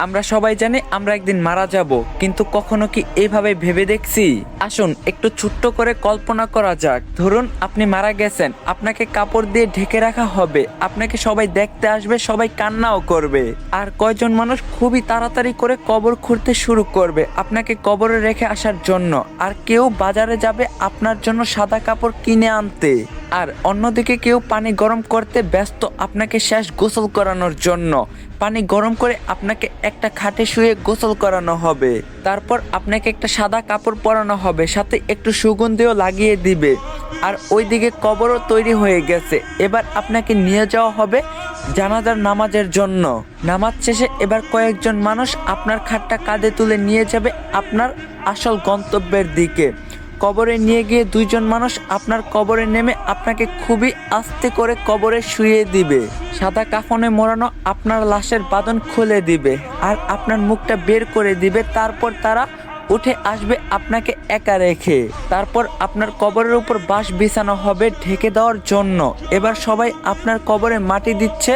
আমরা সবাই জানি আমরা একদিন মারা যাব, কিন্তু কখনো কি এইভাবে ভেবে দেখছি? আসুন একটু ছোট্ট করে কল্পনা করা যাক। ধরুন আপনি মারা গেছেন, আপনাকে কাপড় দিয়ে ঢেকে রাখা হবে, আপনাকে সবাই দেখতে আসবে, সবাই কান্নাও করবে। আর কয়জন মানুষ খুবই তাড়াতাড়ি করে কবর খুঁড়তে শুরু করবে আপনাকে কবরে রেখে আসার জন্য। আর কেউ বাজারে যাবে আপনার জন্য সাদা কাপড় কিনে আনতে। আর অন্যদিকে কেউ পানি গরম করতে ব্যস্ত আপনাকে শেষ গোসল করানোর জন্য। পানি গরম করে আপনাকে একটা খাটে শুয়ে গোসল করানো হবে। তারপর আপনাকে একটা সাদা কাপড় পরানো হবে, সাথে একটু সুগন্ধিও লাগিয়ে দিবে। আর ওইদিকে কবরও তৈরি হয়ে গেছে। এবার আপনাকে নিয়ে যাওয়া হবে জানাজার নামাজের জন্য। নামাজ শেষে এবার কয়েকজন মানুষ আপনার খাটটা কাঁধে তুলে নিয়ে যাবে আপনার আসল গন্তব্যের দিকে। কবরে নিয়ে গিয়ে দুইজন মানুষ আপনার কবরে নেমে আপনাকে খুবই আস্তে করে কবরে শুইয়ে দিবে। সাদা কাফনে মোড়ানো আপনার লাশের বাঁধন খুলে দিবে আর আপনার মুখটা বের করে দিবে। তারপর তারা উঠে আসবে আপনাকে একা রেখে। তারপর আপনার কবরের উপর বাঁশ বিছানো হবে ঢেকে দেওয়ার জন্য। এবার সবাই আপনার কবরে মাটি দিচ্ছে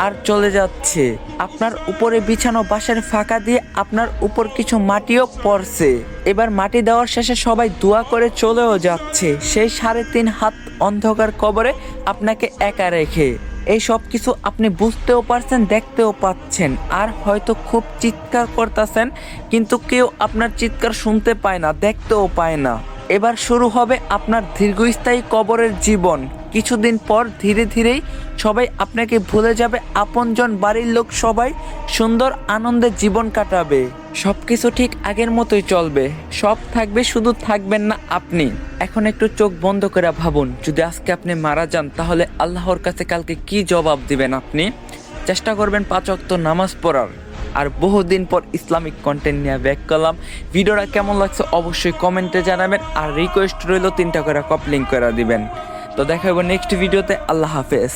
আর চলে যাচ্ছে। আপনার উপরে বিছানো বাঁশের ফাঁকা দিয়ে আপনার উপর কিছু মাটিও পড়ছে। এবার মাটি দেওয়ার শেষে সবাই দোয়া করে চলেও যাচ্ছে সেই 3.5 হাত অন্ধকার কবরে আপনাকে একা রেখে। এই সব কিছু আপনি বুঝতেও পারছেন, দেখতেও পাচ্ছেন, আর হয়তো খুব চিৎকার করতেছেন, কিন্তু কেউ আপনার চিৎকার শুনতে পায় না, দেখতেও পায় না। এবার শুরু হবে আপনার দীর্ঘস্থায়ী কবরের জীবন। কিছুদিন পর ধীরে ধীরেই সবাই আপনাকে ভুলে যাবে, আপনজন বাড়ির লোক সবাই সুন্দর আনন্দে জীবন কাটাবে। সবকিছু ঠিক আগের মতোই চলবে, সব থাকবে, শুধু থাকবেন না আপনি। এখন একটু চোখ বন্ধ করে ভাবুন, যদি আজকে আপনি মারা যান তাহলে আল্লাহর কাছে কালকে কি জবাব দিবেন আপনি? চেষ্টা করবেন 5 ওয়াক্ত নামাজ পড়ার। আর বহুদিন পর ইসলামিক কন্টেন্ট নিয়ে ব্যাক করলাম। ভিডিওটা কেমন লাগছে অবশ্যই কমেন্টে জানাবেন, আর রিকোয়েস্ট রইল 3টা করে কপলিং করে দিবেন। তো দেখা হবে নেক্সট ভিডিওতে। আল্লাহ হাফেজ।